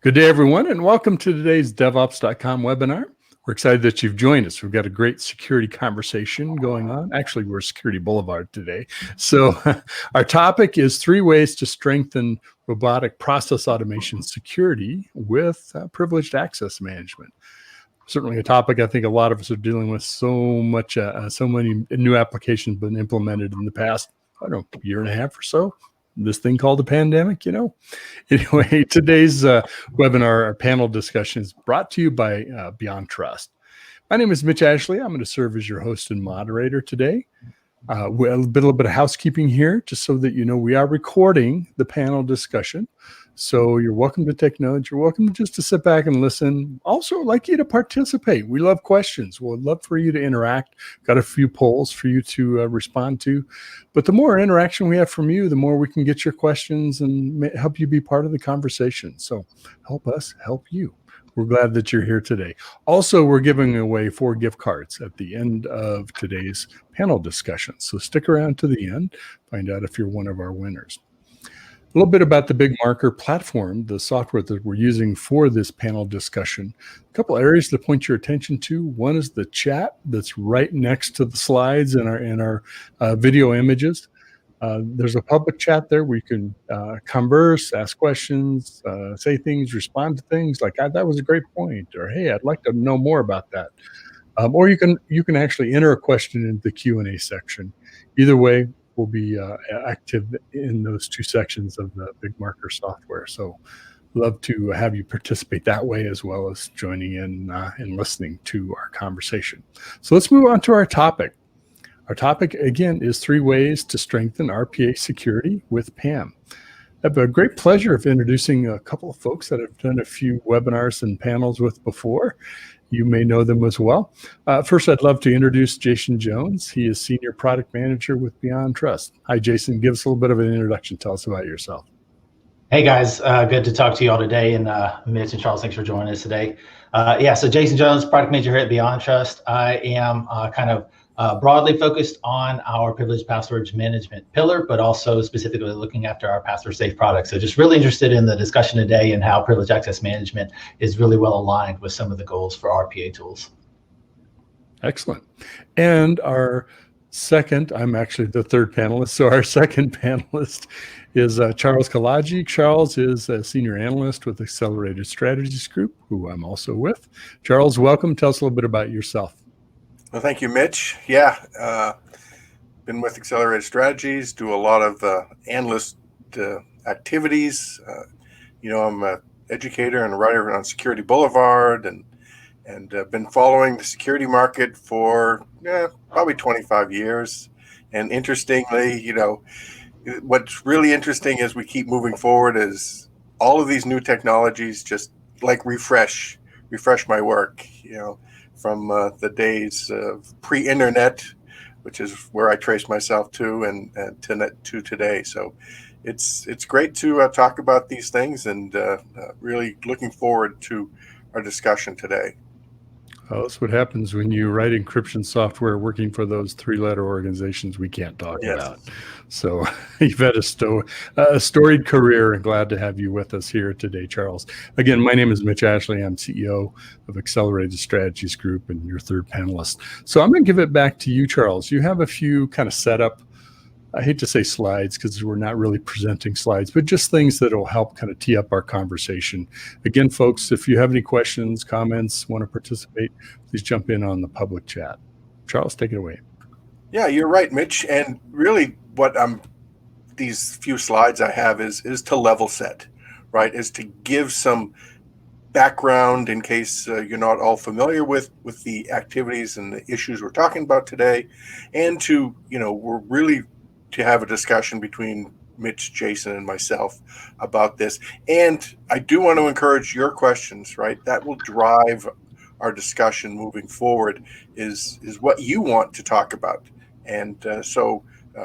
Good day, everyone, and welcome to today's DevOps.com webinar. We're excited that you've joined us. We've got a great security conversation going on. Actually, we're Security Boulevard today. So our topic is 3 ways to strengthen robotic process automation security with privileged access management. Certainly a topic I think a lot of us are dealing with. So many new applications been implemented in the past, I don't know, year and a half or so. This thing called a pandemic, Anyway, today's webinar, our panel discussion is brought to you by BeyondTrust. My name is Mitch Ashley. I'm going to serve as your host and moderator today. A little bit of housekeeping here, just so that you know we are recording the panel discussion. So you're welcome to take notes. You're welcome just to sit back and listen. Also, I'd like you to participate. We love questions. We'd love for you to interact. Got a few polls for you to respond to. But the more interaction we have from you, the more we can get your questions and help you be part of the conversation. So help us help you. We're glad that you're here today. Also, we're giving away 4 gift cards at the end of today's panel discussion. So stick around to the end, find out if you're one of our winners. A little bit about the Big Marker platform, the software that we're using for this panel discussion. A couple areas to point your attention to. One is the chat that's right next to the slides and our video images. There's a public chat there where you can converse, ask questions, say things, respond to things like, that was a great point, or hey, I'd like to know more about that. Or you can actually enter a question into the Q&A section. Either way, we'll be active in those 2 sections of the Big Marker software. So love to have you participate that way, as well as joining in and listening to our conversation. So let's move on to our topic. Our topic, again, is 3 ways to strengthen RPA security with PAM. I have a great pleasure of introducing a couple of folks that I've done a few webinars and panels with before. You may know them as well. First, I'd love to introduce Jason Jones. He is Senior Product Manager with BeyondTrust. Hi, Jason. Give us a little bit of an introduction. Tell us about yourself. Hey, guys. Good to talk to you all today. And Mitch and Charles, thanks for joining us today. So Jason Jones, Product Manager here at BeyondTrust. I am broadly focused on our privileged passwords management pillar, but also specifically looking after our password safe products. So just really interested in the discussion today and how privileged access management is really well aligned with some of the goals for RPA tools. Excellent. And our second, I'm actually the third panelist. So our second panelist is Charles Kolodgy. Charles is a senior analyst with Accelerated Strategies Group, who I'm also with. Charles, welcome. Tell us a little bit about yourself. Well, thank you, Mitch. Been with Accelerated Strategies, do a lot of analyst activities. I'm an educator and a writer on Security Boulevard, and been following the security market for probably 25 years. And interestingly, what's really interesting as we keep moving forward is all of these new technologies just like refresh my work, from the days of pre-internet, which is where I trace myself to, and to today. So it's great to talk about these things, and really looking forward to our discussion today. Well, that's what happens when you write encryption software working for those 3-letter organizations we can't talk about. So you've had a storied career, and glad to have you with us here today, Charles. Again, my name is Mitch Ashley. I'm CEO of Accelerated Strategies Group and your third panelist. So I'm going to give it back to you, Charles. You have a few kind of setup, I hate to say slides because we're not really presenting slides, but just things that will help kind of tee up our conversation. Again, folks, if you have any questions, comments, want to participate, please jump in on the public chat. Charles, take it away. Yeah, you're right, Mitch. And really what these few slides I have is to level set, right? Is to give some background in case you're not all familiar with the activities and the issues we're talking about today. And to, we're really to have a discussion between Mitch, Jason, and myself about this. And I do want to encourage your questions, right? That will drive our discussion moving forward, is what you want to talk about. And so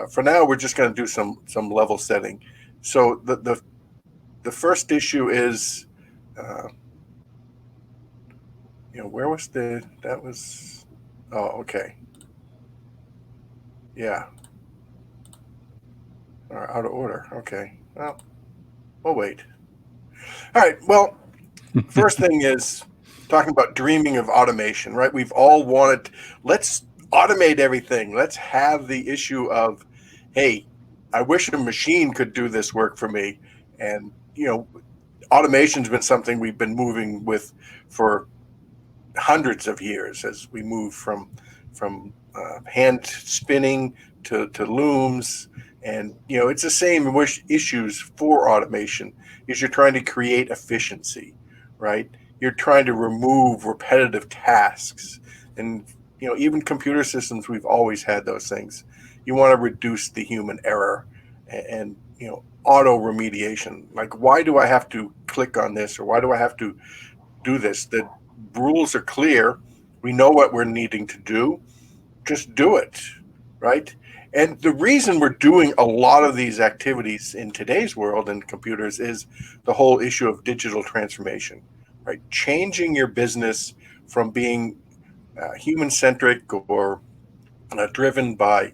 for now, we're just going to do some level setting. So the first issue is, where was that was, oh, okay. Yeah. Out of order. Okay. Well, we'll wait. All right. Well, first thing is talking about dreaming of automation, right? We've all wanted, let's automate everything. Let's have the issue of, hey, I wish a machine could do this work for me. And, automation's been something we've been moving with for hundreds of years as we move from hand spinning to looms. And, it's the same issues for automation is you're trying to create efficiency, right? You're trying to remove repetitive tasks. And, even computer systems, we've always had those things. You want to reduce the human error and auto remediation. Like, why do I have to click on this, or why do I have to do this? The rules are clear. We know what we're needing to do. Just do it, right? And the reason we're doing a lot of these activities in today's world in computers is the whole issue of digital transformation, right? Changing your business from being human-centric or driven by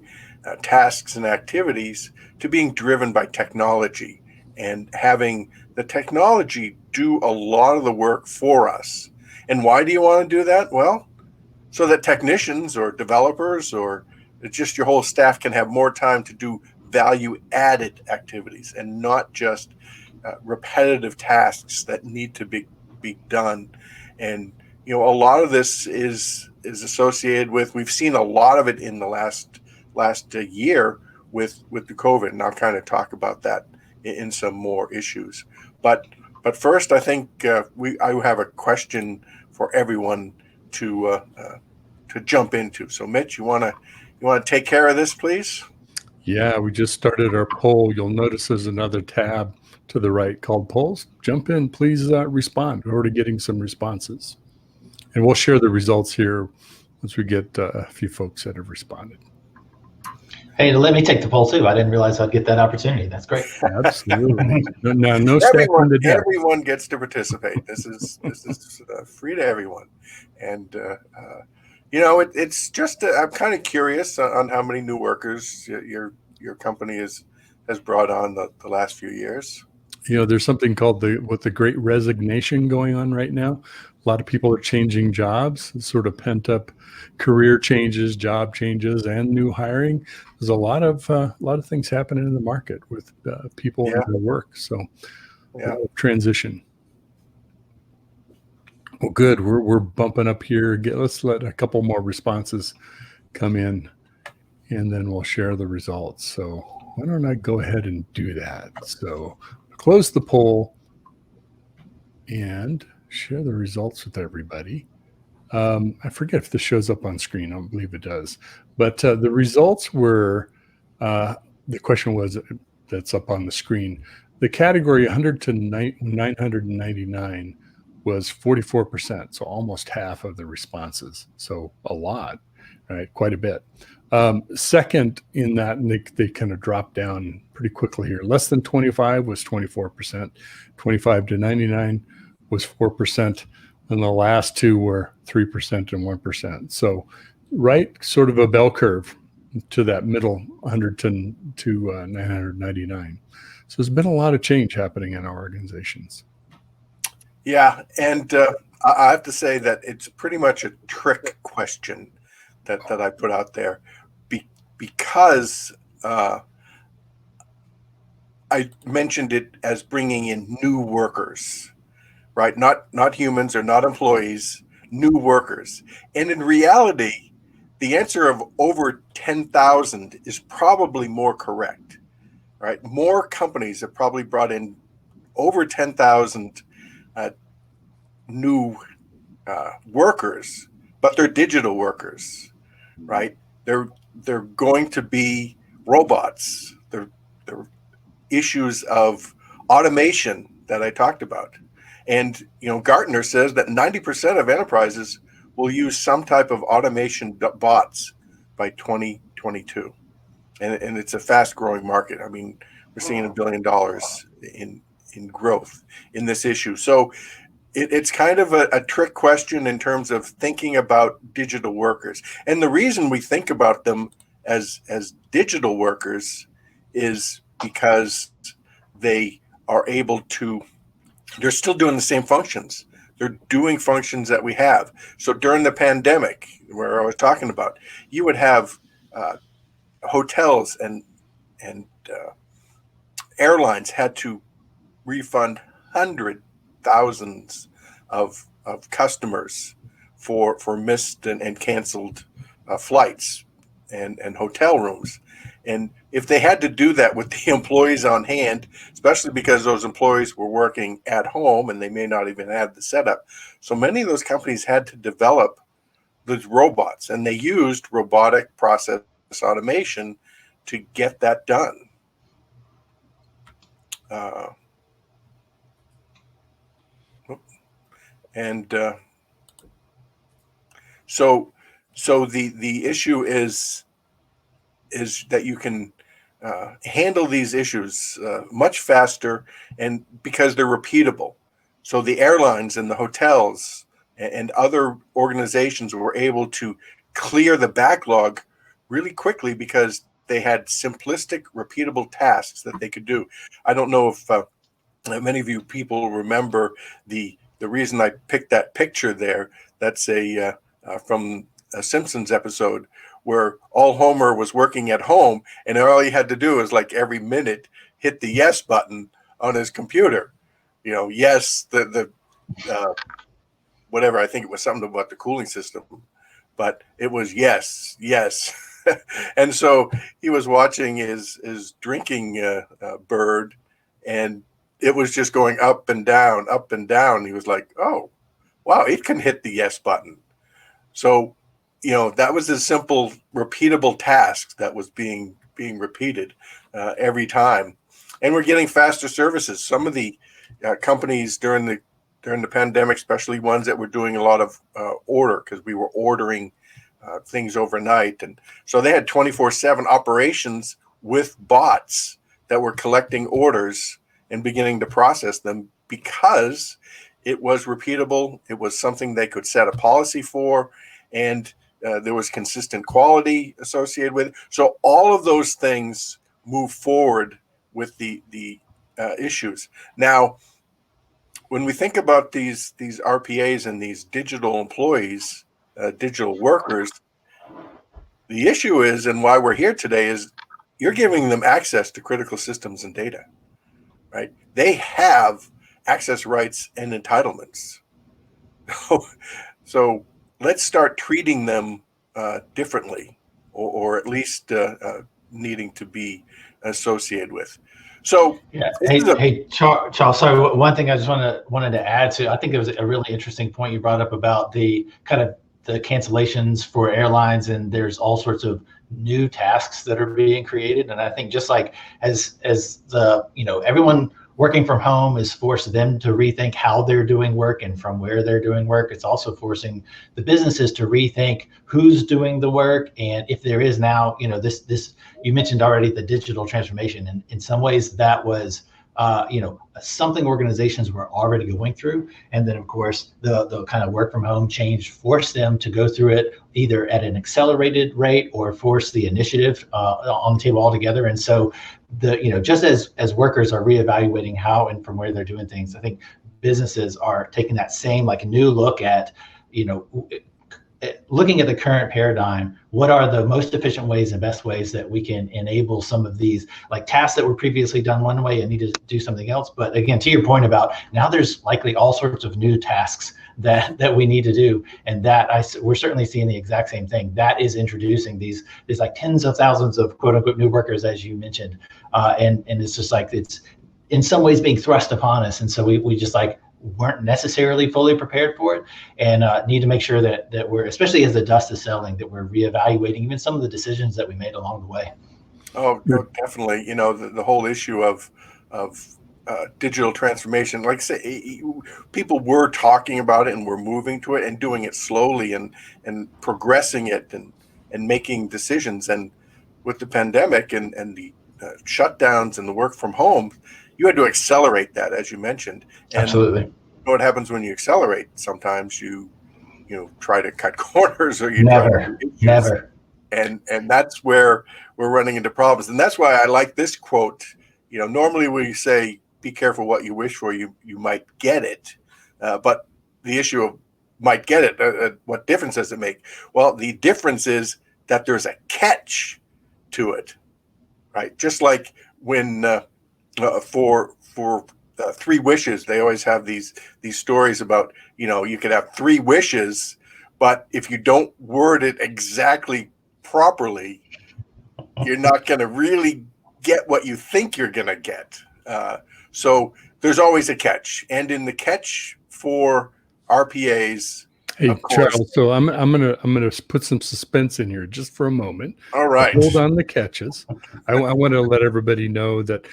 tasks and activities to being driven by technology and having the technology do a lot of the work for us. And why do you want to do that? Well, so that technicians or developers or just your whole staff can have more time to do value-added activities and not just repetitive tasks that need to be done. And a lot of this is associated with, we've seen a lot of it in the last year with the COVID, and I'll kind of talk about that in some more issues. But first, I think I have a question for everyone to jump into. So, Mitch, you want to take care of this, please? Yeah, we just started our poll. You'll notice there's another tab to the right called polls. Jump in, please respond. We're already getting some responses. And we'll share the results here once we get a few folks that have responded. Hey, let me take the poll too. I didn't realize I'd get that opportunity. That's great. Absolutely. No everyone gets to participate. This is free to everyone. And it's just I'm kind of curious on how many new workers your company has brought on the last few years. There's something called the Great Resignation going on right now. A lot of people are changing jobs, sort of pent up career changes, job changes, and new hiring. There's a lot of things happening in the market with people and their work. So, transition. Well, good. We're bumping up here. Let's let a couple more responses come in, and then we'll share the results. So, why don't I go ahead and do that? So, close the poll and share the results with everybody. I forget if this shows up on screen. I don't believe it does. But the results were, the question was that's up on the screen. The category 100 to 999 was 44%, so almost half of the responses. So a lot, right? Quite a bit. Second in that, and they kind of dropped down pretty quickly here. Less than 25 was 24%. 25 to 99 was 4%. And the last two were 3% and 1%. So right, sort of a bell curve to that middle 100 to 999. So there's been a lot of change happening in our organizations. Yeah, and I have to say that it's pretty much a trick question that I put out there because I mentioned it as bringing in new workers, right? Not humans or not employees, new workers. And in reality, the answer of over 10,000 is probably more correct, right? More companies have probably brought in over 10,000 new workers, but they're digital workers, right? They're going to be robots. They're issues of automation that I talked about. And, Gartner says that 90% of enterprises will use some type of automation bots by 2022. And it's a fast growing market. I mean, we're seeing $1 billion in growth in this issue. So it's kind of a trick question in terms of thinking about digital workers. And the reason we think about them as digital workers is because they are able to they're still doing the same functions. They're doing functions that we have. So during the pandemic, where I was talking about, you would have hotels and airlines had to refund thousands of customers for missed and canceled flights and hotel rooms. And if they had to do that with the employees on hand, especially because those employees were working at home and they may not even have the setup, so many of those companies had to develop those robots, and they used robotic process automation to get that done. So the issue is that you can handle these issues much faster, and because they're repeatable. So the airlines and the hotels and other organizations were able to clear the backlog really quickly because they had simplistic, repeatable tasks that they could do. I don't know if many of you people remember the reason I picked that picture there. That's from a Simpsons episode where all Homer was working at home, and all he had to do is like every minute hit the yes button on his computer. Yes, the whatever, I think it was something about the cooling system, but it was yes. And so he was watching his drinking bird, and it was just going up and down, up and down. He was like, oh, wow, it can hit the yes button. So, that was a simple, repeatable task that was being repeated every time. And we're getting faster services. Some of the companies during the pandemic, especially ones that were doing a lot of order, because we were ordering things overnight. And so they had 24/7 operations with bots that were collecting orders and beginning to process them because it was repeatable. It was something they could set a policy for, and there was consistent quality associated with it. So all of those things move forward with the issues. Now, when we think about these RPAs and these digital employees, digital workers, the issue is, and why we're here today, is you're giving them access to critical systems and data, right? They have access rights and entitlements. So let's start treating them differently, or at least needing to be associated with. So yeah, hey, Charles. Sorry, one thing I just wanted to add to. I think it was a really interesting point you brought up about the kind of the cancellations for airlines, and there's all sorts of new tasks that are being created. And I think just like as the everyone working from home has forced them to rethink how they're doing work and from where they're doing work, it's also forcing the businesses to rethink who's doing the work. And if there is now, this you mentioned already, the digital transformation, and in some ways that was something organizations were already going through. And then of course the kind of work from home change forced them to go through it either at an accelerated rate or force the initiative on the table altogether. And so just as workers are reevaluating how and from where they're doing things, I think businesses are taking that same new look at, looking at the current paradigm. What are the most efficient ways and best ways that we can enable some of these tasks that were previously done one way and needed to do something else? But again, to your point about now there's likely all sorts of new tasks that we need to do, and we're certainly seeing the exact same thing. That is introducing these tens of thousands of quote unquote new workers, as you mentioned, and it's just it's in some ways being thrust upon us, and so we just weren't necessarily fully prepared for it, and need to make sure that we're, especially as the dust is settling, that we're reevaluating even some of the decisions that we made along the way. Oh, definitely. The whole issue of digital transformation, like I say, people were talking about it and were moving to it and doing it slowly and progressing it and making decisions. And with the pandemic and the shutdowns and the work from home, you had to accelerate that, as you mentioned. And absolutely. What happens when you accelerate? Sometimes you try to cut corners, or you never. And that's where we're running into problems. And that's why I like this quote. Normally we say be careful what you wish for. You might get it, but the issue of might get it. What difference does it make? Well, the difference is that there's a catch to it, right? Just like when for three wishes, they always have these stories about, you could have three wishes, but if you don't word it exactly properly, you're not going to really get what you think you're going to get. So there's always a catch, and in the catch for RPAs. Hey, Charles, so I'm gonna put some suspense in here just for a moment. All right. Hold on the catches. I want to let everybody know that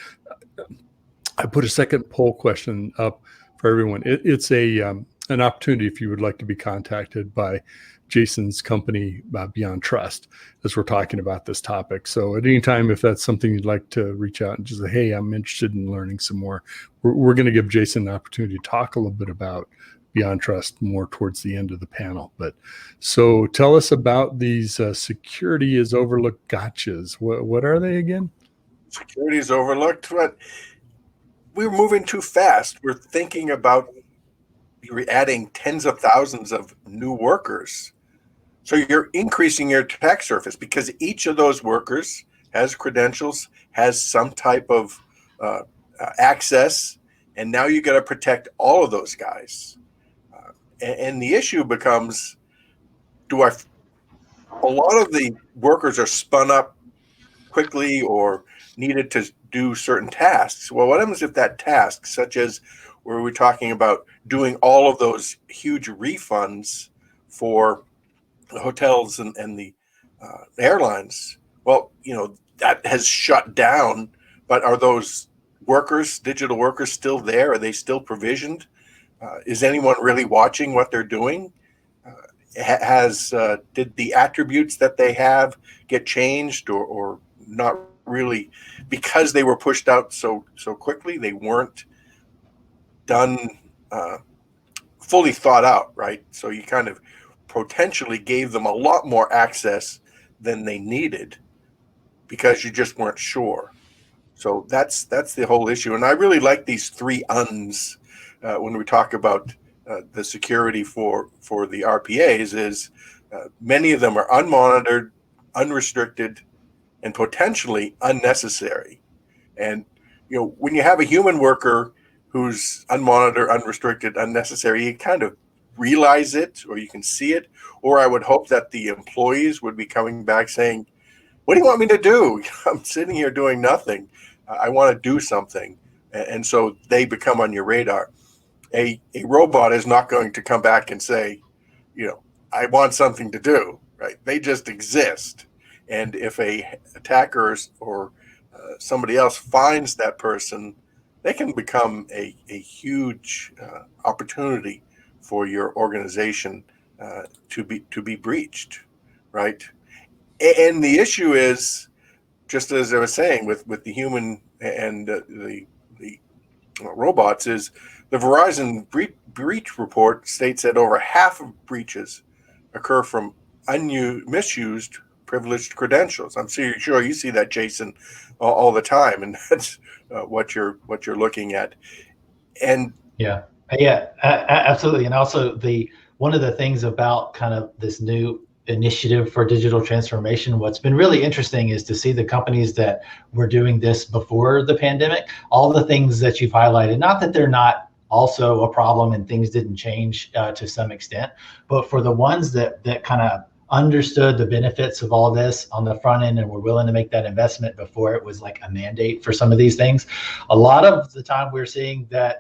I put a second poll question up for everyone. It's an opportunity if you would like to be contacted by Jason's company, BeyondTrust, as we're talking about this topic. So at any time, if that's something you'd like to reach out and just say, hey, I'm interested in learning some more, we're going to give Jason an opportunity to talk a little bit about BeyondTrust more towards the end of the panel. But so tell us about these security is overlooked gotchas. What are they again? Security is overlooked, but we're moving too fast. We're thinking about you're adding tens of thousands of new workers. So you're increasing your attack surface because each of those workers has credentials, has some type of access, and now you got to protect all of those guys. And the issue becomes, a lot of the workers are spun up quickly or needed to do certain tasks. Well, what happens if that task, such as where we're talking about doing all of those huge refunds for the hotels and the airlines? Well, that has shut down, but are those workers, digital workers, still there? Are they still provisioned? Is anyone really watching what they're doing? Did the attributes that they have get changed or not really because they were pushed out so quickly? They weren't done fully thought out, right? So you kind of potentially gave them a lot more access than they needed because you just weren't sure. So that's the whole issue. And I really like these three uns when we talk about the security for the RPAs. Is many of them are unmonitored, unrestricted, and potentially unnecessary. And when you have a human worker who's unmonitored, unrestricted, unnecessary, you kind of realize it, or you can see it. Or I would hope that the employees would be coming back saying, what do you want me to do? I'm sitting here doing nothing. I want to do something. And so they become on your radar. A robot is not going to come back and say, I want something to do, right? They just exist. And if a attacker or somebody else finds that person, they can become a huge opportunity for your organization to be breached, right? And the issue is, just as I was saying, with the human and the robots, is the Verizon breach report states that over half of breaches occur from misused privileged credentials. I'm sure you see that, Jason, all the time, and that's what you're looking at. And absolutely. And also one of the things about kind of this new initiative for digital transformation, what's been really interesting is to see the companies that were doing this before the pandemic, all the things that you've highlighted, not that they're not also a problem and things didn't change to some extent, but for the ones that kind of understood the benefits of all this on the front end and were willing to make that investment before it was like a mandate for some of these things, a lot of the time we're seeing that,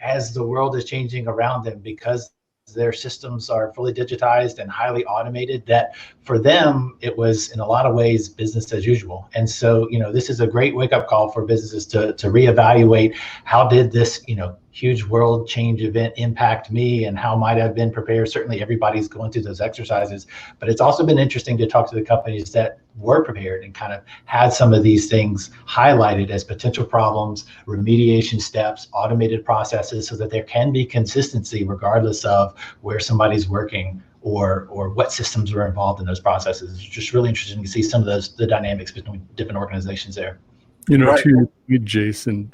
as the world is changing around them, because their systems are fully digitized and highly automated, that for them, it was in a lot of ways business as usual. And so, this is a great wake-up call for businesses to reevaluate, how did this, huge world change event impact me, and how might I have been prepared? Certainly everybody's going through those exercises, but it's also been interesting to talk to the companies that were prepared and kind of had some of these things highlighted as potential problems, remediation steps, automated processes, so that there can be consistency regardless of where somebody's working or what systems were involved in those processes. It's just really interesting to see some of the dynamics between different organizations there. Right. To you, Jason,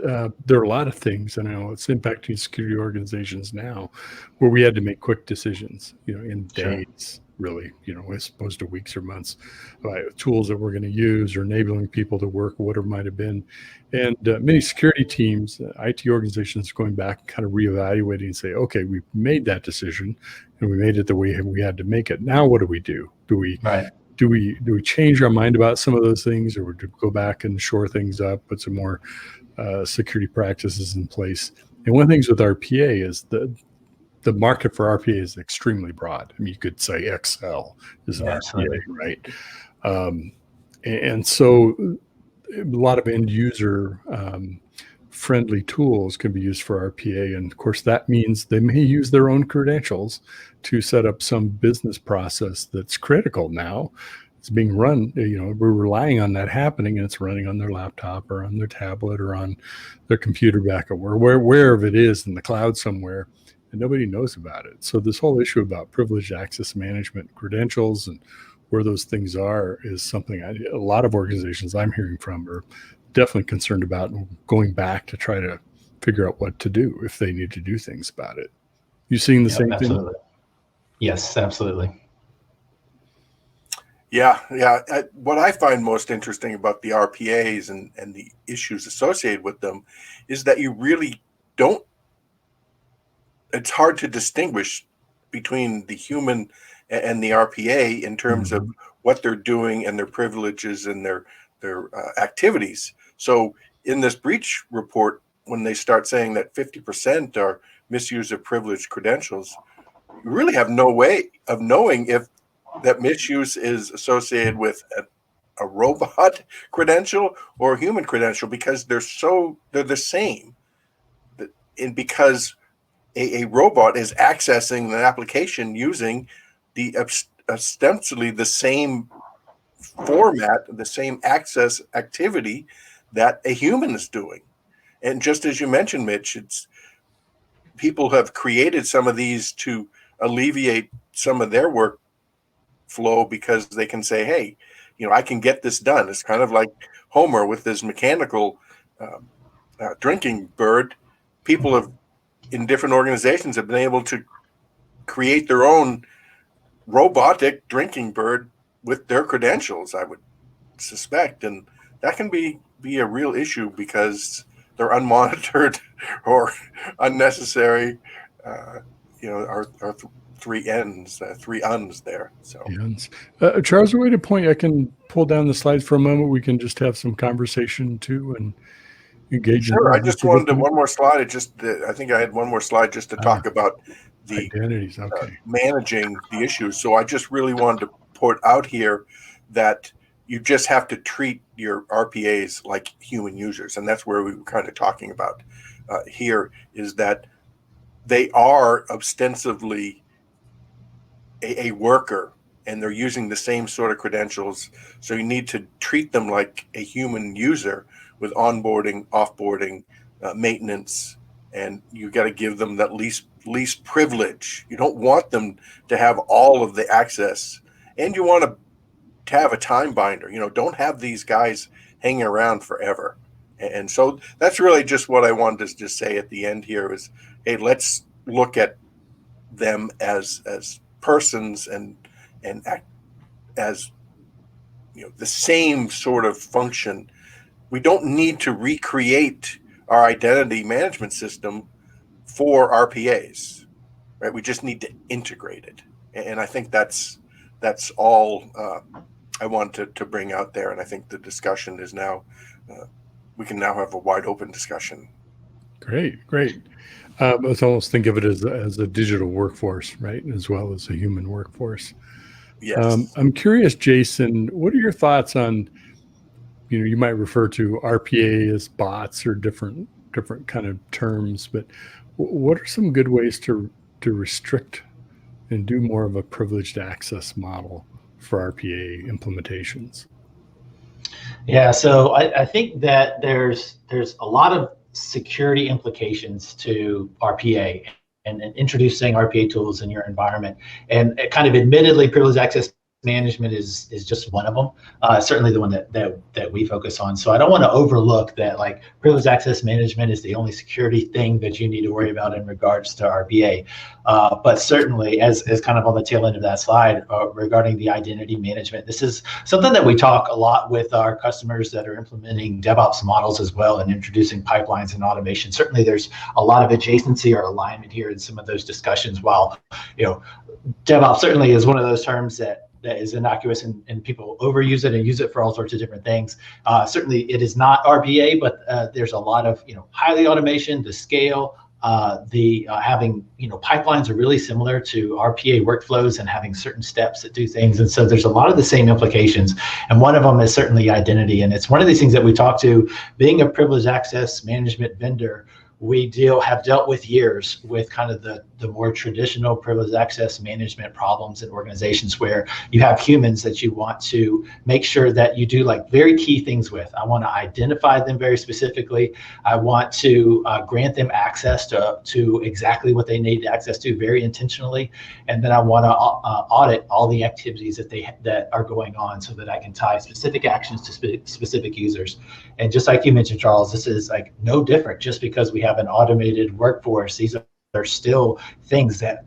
there are a lot of things, and I know it's impacting security organizations now, where we had to make quick decisions, in Sure. days, really, as opposed to weeks or months, tools that we're going to use or enabling people to work, or whatever it might have been. And many security teams, IT organizations, going back and kind of reevaluating and say, okay, we made that decision, and we made it the way we had to make it. Now, what do we do? Right. Do we change our mind about some of those things, or do we go back and shore things up, put some more security practices in place? And one of the things with RPA is the market for RPA is extremely broad. I mean, you could say Excel is an RPA, Absolutely. right? And so a lot of end user friendly tools can be used for RPA. And of course, that means they may use their own credentials to set up some business process that's critical now. It's being run, we're relying on that happening, and it's running on their laptop or on their tablet or on their computer back at wherever it is in the cloud somewhere, and nobody knows about it. So this whole issue about privileged access management, credentials, and where those things are is something a lot of organizations I'm hearing from are definitely concerned about, and going back to try to figure out what to do if they need to do things about it. You seeing the same Absolutely. thing? Yes, absolutely. Yeah. What I find most interesting about the RPAs and the issues associated with them is that you really don't, it's hard to distinguish between the human and the RPA in terms of what they're doing and their privileges and their activities. So in this breach report, when they start saying that 50% are misuse of privileged credentials, you really have no way of knowing if that misuse is associated with a robot credential or a human credential, because they're the same. And because a robot is accessing an application using the ostensibly the same format, the same access activity that a human is doing. And just as you mentioned, Mitch, people have created some of these to alleviate some of their work flow, because they can say, hey, I can get this done. It's kind of like Homer with his mechanical drinking bird. People have, in different organizations, have been able to create their own robotic drinking bird with their credentials, I would suspect. And that can be a real issue because they're unmonitored or unnecessary. Our three uns there. So Charles, a way to point, I can pull down the slides for a moment. We can just have some conversation too and engage. Sure. I just wanted to, one more slide. I think I had one more slide just to talk about the identities. Okay. Managing the issues. So I just really wanted to put out here that you just have to treat your RPAs like human users. And that's where we were kind of talking about here, is that they are ostensibly a worker, and they're using the same sort of credentials. So you need to treat them like a human user with onboarding, offboarding, maintenance, and you got to give them that least privilege. You don't want them to have all of the access, and you want to have a time binder. Don't have these guys hanging around forever. And so that's really just what I wanted to just say at the end here is, hey, let's look at them as persons and act as the same sort of function. We don't need to recreate our identity management system for RPAs, right? We just need to integrate it, and I think that's all I wanted to bring out there. And I think the discussion is now we can now have a wide open discussion. Great. Let's almost think of it as a digital workforce, right, as well as a human workforce. Yes. I'm curious, Jason, what are your thoughts on, you might refer to RPA as bots or different kind of terms, but what are some good ways to restrict and do more of a privileged access model for RPA implementations? Yeah, so I think that there's a lot of security implications to RPA and introducing RPA tools in your environment. And kind of admittedly, privileged access management is just one of them. Certainly the one that we focus on. So I don't want to overlook that, like, privileged access management is the only security thing that you need to worry about in regards to RPA. But certainly, as kind of on the tail end of that slide, regarding the identity management, this is something that we talk a lot with our customers that are implementing DevOps models as well and introducing pipelines and automation. Certainly there's a lot of adjacency or alignment here in some of those discussions, while, you know, DevOps certainly is one of those terms that is innocuous and people overuse it and use it for all sorts of different things. Certainly it is not RPA, but there's a lot of, highly automation, the scale, having, pipelines are really similar to RPA workflows and having certain steps that do things. And so there's a lot of the same implications. And one of them is certainly identity. And it's one of these things that we talk to, being a privileged access management vendor, we have dealt with years with kind of the more traditional privileged access management problems in organizations where you have humans that you want to make sure that you do like very key things with. I want to identify them very specifically. I want to grant them access to exactly what they need access to very intentionally. And then I want to audit all the activities that are going on so that I can tie specific actions to specific users. And just like you mentioned, Charles, this is like no different. Just because we have an automated workforce, these are still things that,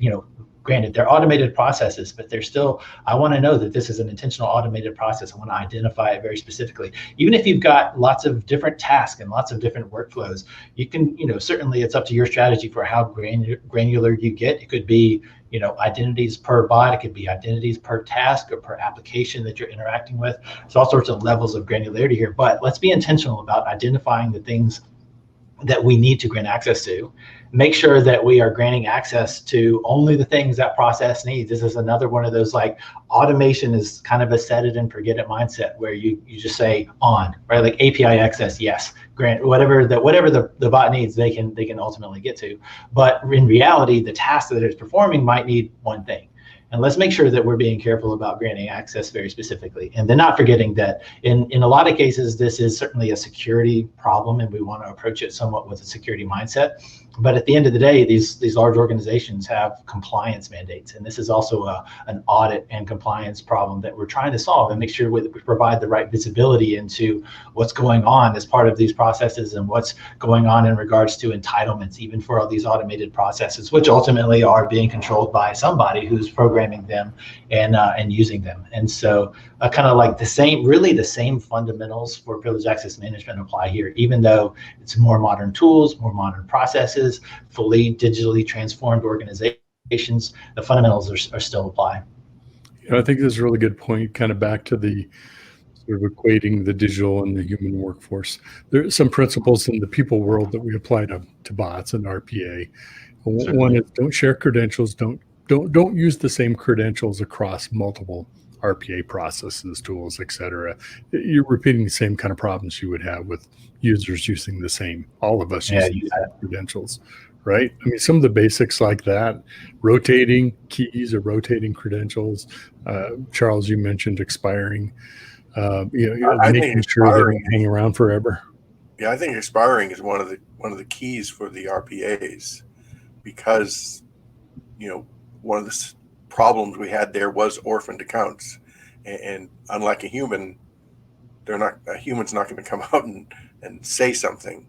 granted, they're automated processes, but they're still, I want to know that this is an intentional automated process. I want to identify it very specifically. Even if you've got lots of different tasks and lots of different workflows, you can, certainly it's up to your strategy for how granular you get. It could be, identities per bot, it could be identities per task or per application that you're interacting with. There's all sorts of levels of granularity here, but let's be intentional about identifying the things that we need to grant access to. Make sure that we are granting access to only the things that process needs. This is another one of those, like, automation is kind of a set it and forget it mindset where you just say on, right? Like API access, yes, grant whatever the bot needs, they can ultimately get to. But in reality, the task that it's performing might need one thing. And let's make sure that we're being careful about granting access very specifically. And then not forgetting that in a lot of cases, this is certainly a security problem and we want to approach it somewhat with a security mindset. But at the end of the day, these large organizations have compliance mandates. And this is also an audit and compliance problem that we're trying to solve and make sure we provide the right visibility into what's going on as part of these processes and what's going on in regards to entitlements, even for all these automated processes, which ultimately are being controlled by somebody who's programming them and using them. And so kind of like the same fundamentals for privileged access management apply here, even though it's more modern tools, more modern processes, fully digitally transformed organizations, the fundamentals are still apply. I think this is a really good point, kind of back to the sort of equating the digital and the human workforce. There are some principles in the people world that we apply to bots and RPA. Certainly. One is don't share credentials, don't use the same credentials across multiple RPA processes, tools, et cetera. You're repeating the same kind of problems you would have with users using the same, all of us using the same credentials, right? I mean, some of the basics like that, rotating keys or rotating credentials. Charles, you mentioned expiring. Making sure they don't hang around forever. Yeah, I think expiring is one of the keys for the RPAs, because one of the problems we had there was orphaned accounts, and unlike a human, a human's not going to come out and say something.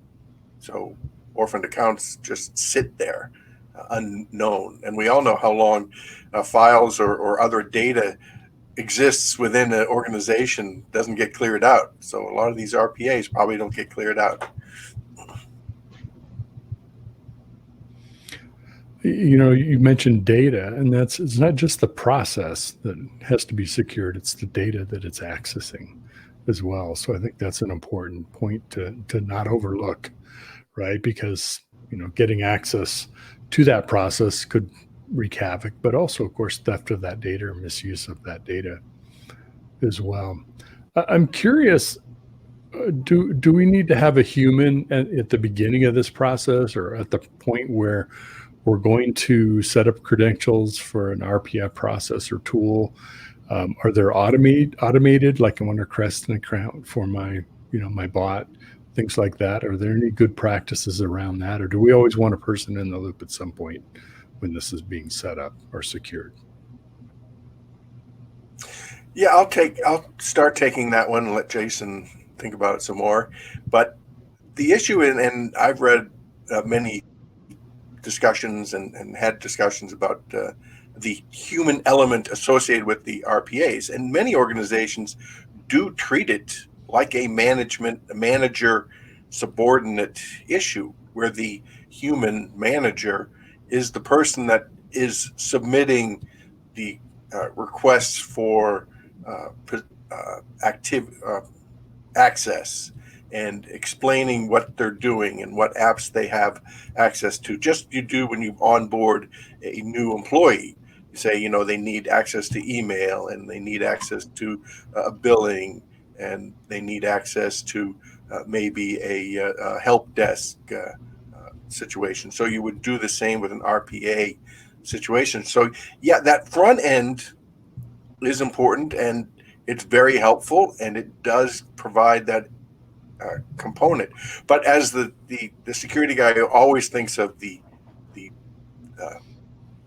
So orphaned accounts just sit there unknown, and we all know how long files or other data exists within an organization doesn't get cleared out. So a lot of these RPAs probably don't get cleared out. You mentioned data, and it's not just the process that has to be secured, it's the data that it's accessing as well. So I think that's an important point to not overlook, right? Because, getting access to that process could wreak havoc, but also, of course, theft of that data or misuse of that data as well. I'm curious, do we need to have a human at the beginning of this process or at the point where we're going to set up credentials for an RPA process or tool? Are there automated, like I want to crest an account for my bot, things like that? Are there any good practices around that? Or do we always want a person in the loop at some point when this is being set up or secured? Yeah, I'll start taking that one and let Jason think about it some more. But the issue, and I've read many discussions and had discussions about the human element associated with the RPAs, and many organizations do treat it like a manager subordinate issue, where the human manager is the person that is submitting the requests for active access and explaining what they're doing and what apps they have access to. Just you do when you onboard a new employee. You say, you know, they need access to email, and they need access to billing, and they need access to maybe a help desk situation. So you would do the same with an RPA situation. So yeah, that front end is important, and it's very helpful, and it does provide that component. But as the security guy who always thinks of the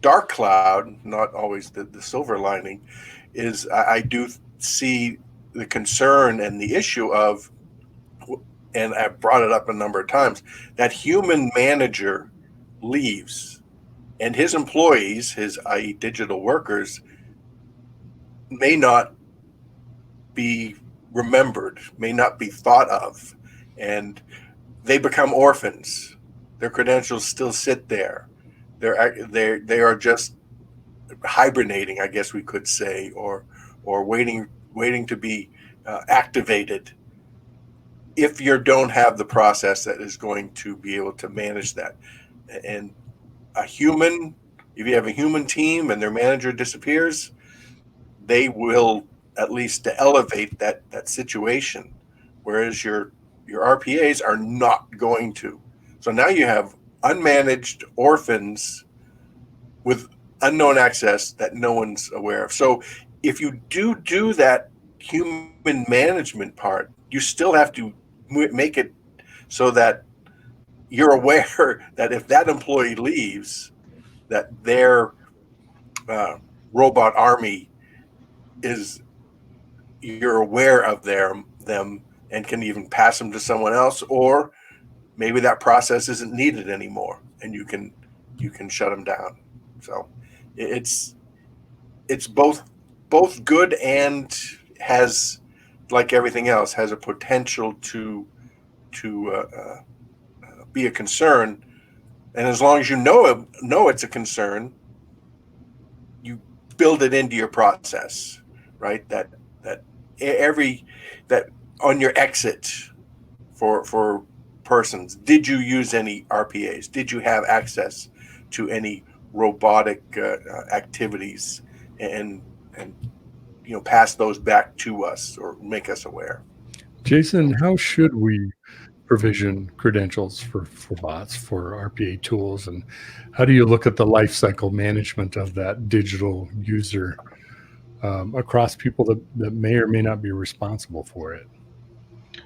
dark cloud, not always the silver lining, is I do see the concern and the issue of, and I've brought it up a number of times, that human manager leaves, and his employees, his i.e. digital workers, may not be remembered, may not be thought of, and they become orphans. Their credentials still sit there. They are just hibernating, I guess we could say, or waiting to be activated, if you don't have the process that is going to be able to manage that. And if you have a human team and their manager disappears, they will at least to elevate that situation, whereas your RPAs are not going to. So now you have unmanaged orphans with unknown access that no one's aware of. So if you do that human management part, you still have to make it so that you're aware that if that employee leaves, that their robot army you're aware of them and can even pass them to someone else, or maybe that process isn't needed anymore, and you can shut them down. So it's both good, and has, like everything else, has a potential to be a concern. And as long as you know it's a concern, you build it into your process, right? That on your exit for persons, did you use any RPAs? Did you have access to any robotic activities, and pass those back to us or make us aware? Jason, how should we provision credentials for bots, for RPA tools, and how do you look at the lifecycle management of that digital user across people that may or may not be responsible for it?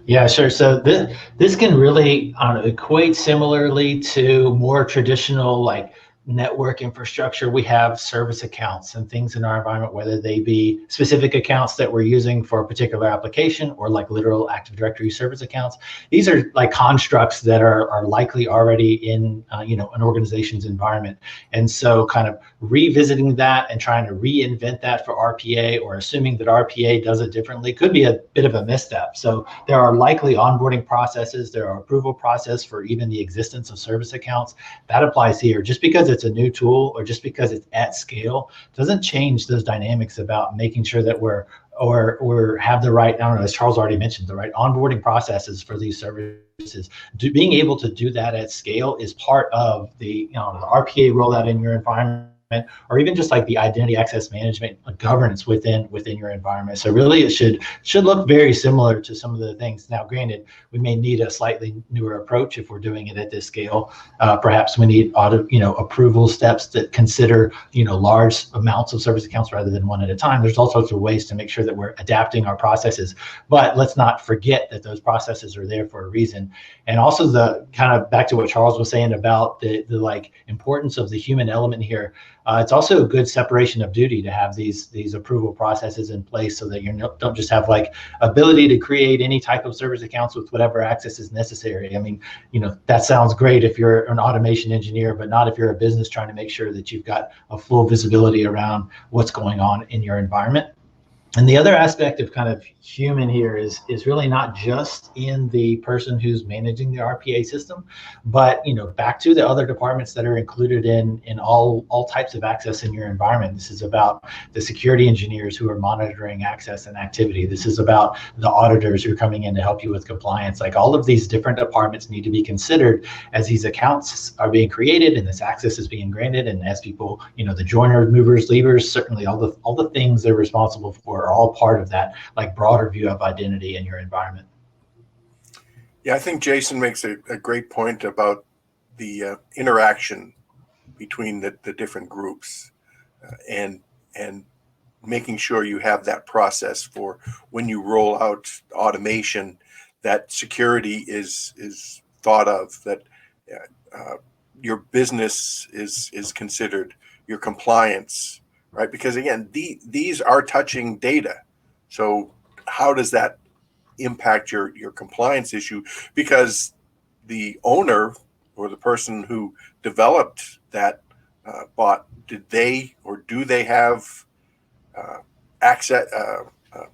Yeah, sure. So this can really equate similarly to more traditional, like, network infrastructure. We have service accounts and things in our environment, whether they be specific accounts that we're using for a particular application, or like literal Active Directory service accounts. These are like constructs that are likely already in an organization's environment. And so kind of revisiting that and trying to reinvent that for RPA, or assuming that RPA does it differently, could be a bit of a misstep. So there are likely onboarding processes, there are approval process for even the existence of service accounts. That applies here. Just because it's a new tool, or just because it's at scale, doesn't change those dynamics about making sure that we're have the right, I don't know, as Charles already mentioned, the right onboarding processes for these services. Being able to do that at scale is part of the the RPA rollout in your environment, or even just like the identity access management governance within your environment. So really, it should look very similar to some of the things. Now, granted, we may need a slightly newer approach if we're doing it at this scale. Perhaps we need approval steps that consider large amounts of service accounts rather than one at a time. There's all sorts of ways to make sure that we're adapting our processes, but let's not forget that those processes are there for a reason. And also, the kind of back to what Charles was saying about the like importance of the human element here. It's also a good separation of duty to have these approval processes in place so that you don't just have like ability to create any type of service accounts with whatever access is necessary. I mean, that sounds great if you're an automation engineer, but not if you're a business trying to make sure that you've got a full visibility around what's going on in your environment. And the other aspect of kind of human here is really not just in the person who's managing the RPA system, but back to the other departments that are included in all types of access in your environment. This is about the security engineers who are monitoring access and activity. This is about the auditors who are coming in to help you with compliance. Like, all of these different departments need to be considered as these accounts are being created and this access is being granted, and as people, the joiners, movers, leavers, certainly all the things they're responsible for are all part of that like broader view of identity in your environment. Yeah, I think Jason makes a great point about the interaction between the different groups and making sure you have that process for when you roll out automation, that security is thought of, that your business is considered, your compliance, right? Because again, these are touching data. So how does that impact your compliance issue? Because the owner or the person who developed that bot, do they have access,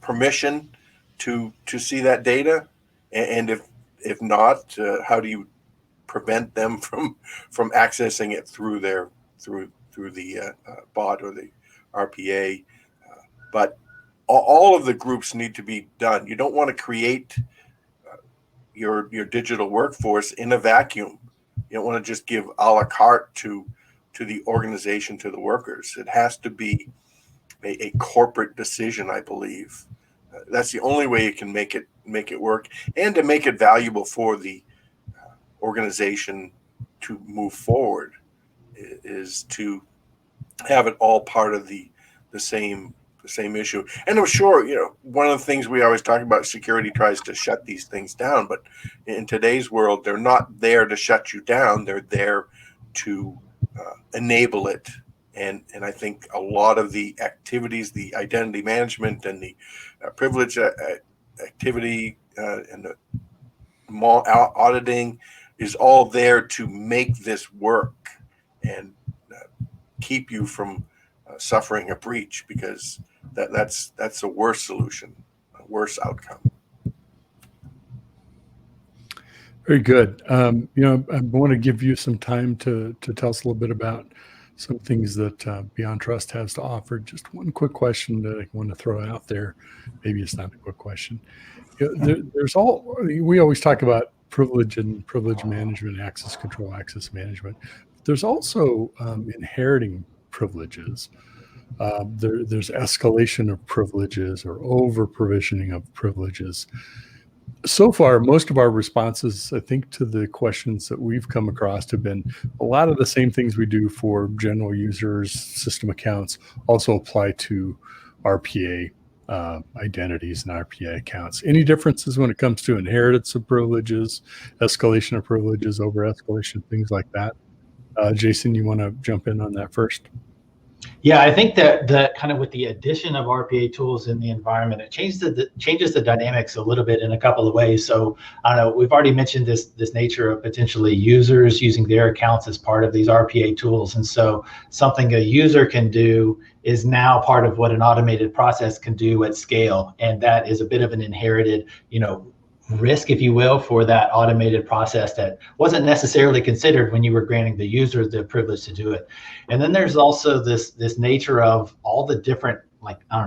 permission to see that data? And if not, how do you prevent them from accessing it through the bot or the RPA? But all of the groups need to be done. You don't want to create your digital workforce in a vacuum. You don't want to just give a la carte to the organization, to the workers. It has to be a corporate decision, I believe. That's the only way you can make it work, and to make it valuable for the organization to move forward is to have it all part of the same issue. And I'm sure, one of the things we always talk about, security tries to shut these things down, but in today's world, they're not there to shut you down. They're there to enable it. And I think a lot of the activities, the identity management and the privilege activity and the auditing is all there to make this work and keep you from suffering a breach, because that's a worse solution, a worse outcome. Very good. I want to give you some time to tell us a little bit about some things that BeyondTrust has to offer. Just one quick question that I want to throw out there. Maybe it's not a quick question. We always talk about privilege and privilege management, access control, access management. There's also inheriting privileges. There's escalation of privileges or over provisioning of privileges. So far, most of our responses, I think, to the questions that we've come across have been a lot of the same things we do for general users, system accounts, also apply to RPA identities and RPA accounts. Any differences when it comes to inheritance of privileges, escalation of privileges, over escalation, things like that? Jason, you want to jump in on that first? Yeah, I think that the kind of with the addition of RPA tools in the environment, it changes the dynamics a little bit in a couple of ways. So I don't know, we've already mentioned this nature of potentially users using their accounts as part of these RPA tools. And so something a user can do is now part of what an automated process can do at scale. And that is a bit of an inherited, risk, if you will, for that automated process that wasn't necessarily considered when you were granting the user the privilege to do it. And then there's also this nature of all the different,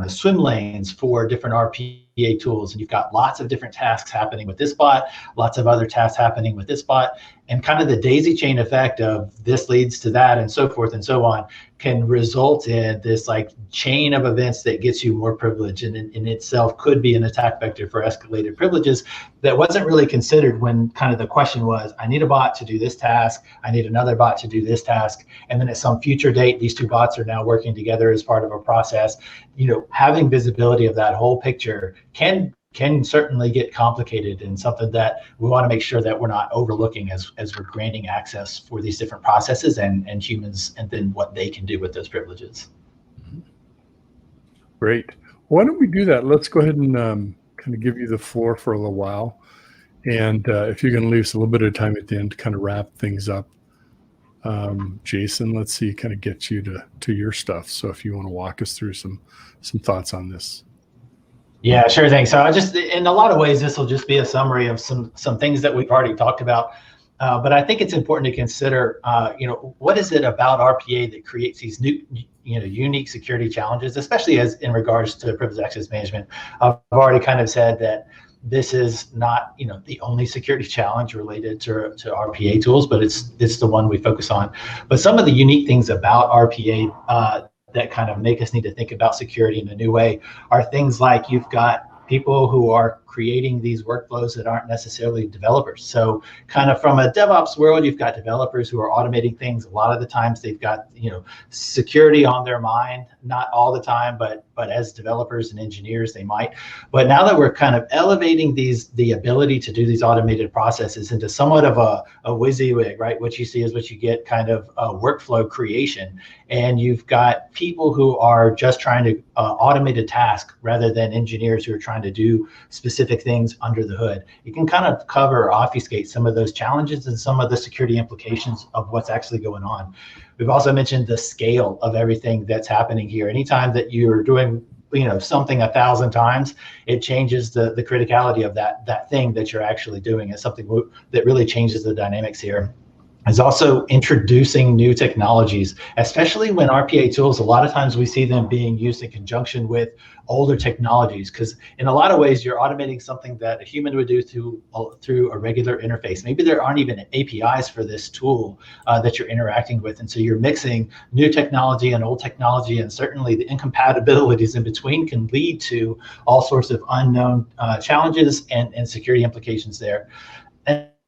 swim lanes for different RPA tools. And you've got lots of different tasks happening with this bot, lots of other tasks happening with this bot, and kind of the daisy chain effect of this leads to that and so forth and so on can result in this chain of events that gets you more privilege, and in itself could be an attack vector for escalated privileges that wasn't really considered when kind of the question was, I need a bot to do this task, I need another bot to do this task, and then at some future date, these two bots are now working together as part of a process. Having visibility of that whole picture can can certainly get complicated, and something that we want to make sure that we're not overlooking as we're granting access for these different processes and humans, and then what they can do with those privileges. Great. Why don't we do that? Let's go ahead and kind of give you the floor for a little while. And if you're going to leave us a little bit of time at the end to kind of wrap things up, Jason, let's see, kind of get you to your stuff. So if you want to walk us through some thoughts on this. Yeah, sure thing. So I just, in a lot of ways, this will just be a summary of some things that we've already talked about. But I think it's important to consider, what is it about RPA that creates these new, unique security challenges, especially as in regards to privileged access management. I've already kind of said that this is not, the only security challenge related to RPA tools, but it's the one we focus on. But some of the unique things about RPA that kind of make us need to think about security in a new way are things like you've got people who are creating these workflows that aren't necessarily developers. So kind of from a DevOps world, you've got developers who are automating things. A lot of the times they've got, security on their mind, not all the time, but as developers and engineers, they might. But now that we're kind of elevating the ability to do these automated processes into somewhat of a WYSIWYG, right? What you see is what you get, kind of workflow creation. And you've got people who are just trying to automate a task rather than engineers who are trying to do specific things under the hood. You can kind of cover or obfuscate some of those challenges and some of the security implications of what's actually going on. We've also mentioned the scale of everything that's happening here. Anytime that you're doing something 1,000 times, it changes the criticality of that thing that you're actually doing. It's something that really changes the dynamics here. Is also introducing new technologies, especially when RPA tools, a lot of times we see them being used in conjunction with older technologies, because in a lot of ways you're automating something that a human would do through a regular interface. Maybe there aren't even APIs for this tool that you're interacting with, and so you're mixing new technology and old technology, and certainly the incompatibilities in between can lead to all sorts of unknown challenges and security implications there.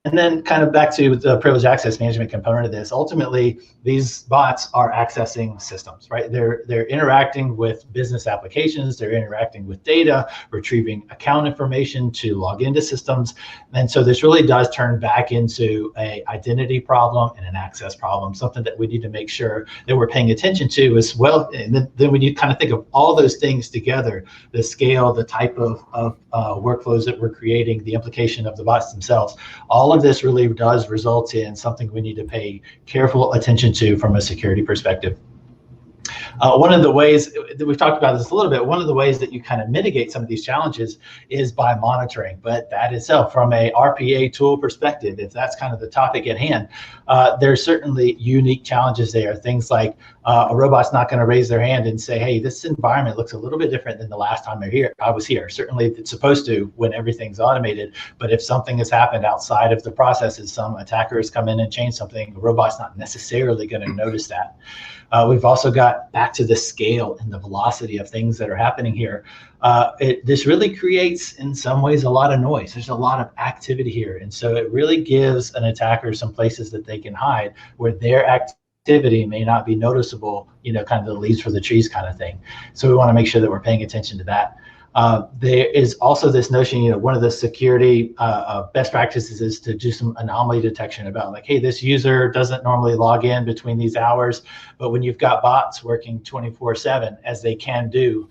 And then kind of back to the privileged access management component of this, ultimately, these bots are accessing systems, right? They're interacting with business applications, they're interacting with data, retrieving account information to log into systems. And so this really does turn back into an identity problem and an access problem, something that we need to make sure that we're paying attention to as well. And then when you kind of think of all those things together, the scale, the type of workflows that we're creating, the implication of the bots themselves, all of this really does result in something we need to pay careful attention to from a security perspective. One of the ways that we've talked about this a little bit, one of the ways that you kind of mitigate some of these challenges is by monitoring. But that itself, from a RPA tool perspective, if that's kind of the topic at hand, there's certainly unique challenges there. Things like a robot's not going to raise their hand and say, hey, this environment looks a little bit different than the last time I was here. Certainly it's supposed to when everything's automated. But if something has happened outside of the processes, some attacker has come in and changed something, the robot's not necessarily going to notice that. We've also got back to the scale and the velocity of things that are happening here. This really creates, in some ways, a lot of noise. There's a lot of activity here. And so it really gives an attacker some places that they can hide where their activity may not be noticeable, kind of the leaves for the trees kind of thing. So we want to make sure that we're paying attention to that. There is also this notion, one of the security best practices is to do some anomaly detection about like, hey, this user doesn't normally log in between these hours, but when you've got bots working 24/7, as they can do,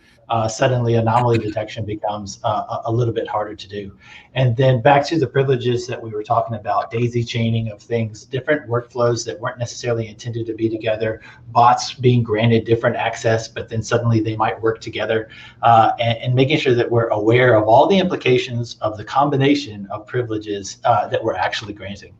suddenly anomaly detection becomes a little bit harder to do. And then back to the privileges that we were talking about, daisy chaining of things, different workflows that weren't necessarily intended to be together, bots being granted different access, but then suddenly they might work together, and making sure that we're aware of all the implications of the combination of privileges that we're actually granting.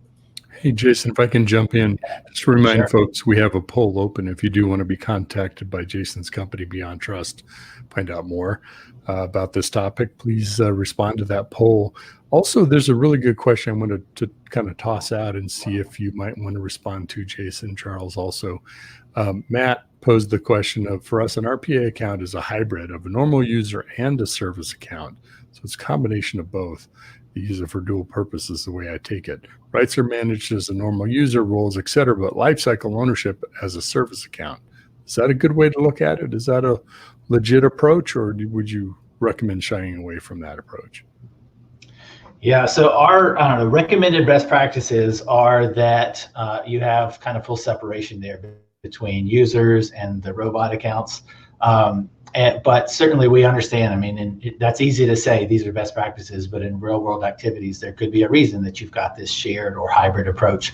Hey, Jason, if I can jump in, just remind folks we have a poll open if you do want to be contacted by Jason's company, BeyondTrust, find out more about this topic. Please respond to that poll. Also, there's a really good question I wanted to kind of toss out and see if you might want to respond to, Jason, Charles also. Matt posed the question of, for us, an RPA account is a hybrid of a normal user and a service account. So it's a combination of both. You use it for dual purposes, the way I take it. Rights are managed as a normal user, roles, et cetera, but lifecycle ownership as a service account. Is that a good way to look at it? Is that a legit approach, or would you recommend shying away from that approach? Yeah, so our recommended best practices are that you have kind of full separation there between users and the robot accounts. But certainly we understand, I mean, and that's easy to say, these are best practices, but in real world activities, there could be a reason that you've got this shared or hybrid approach,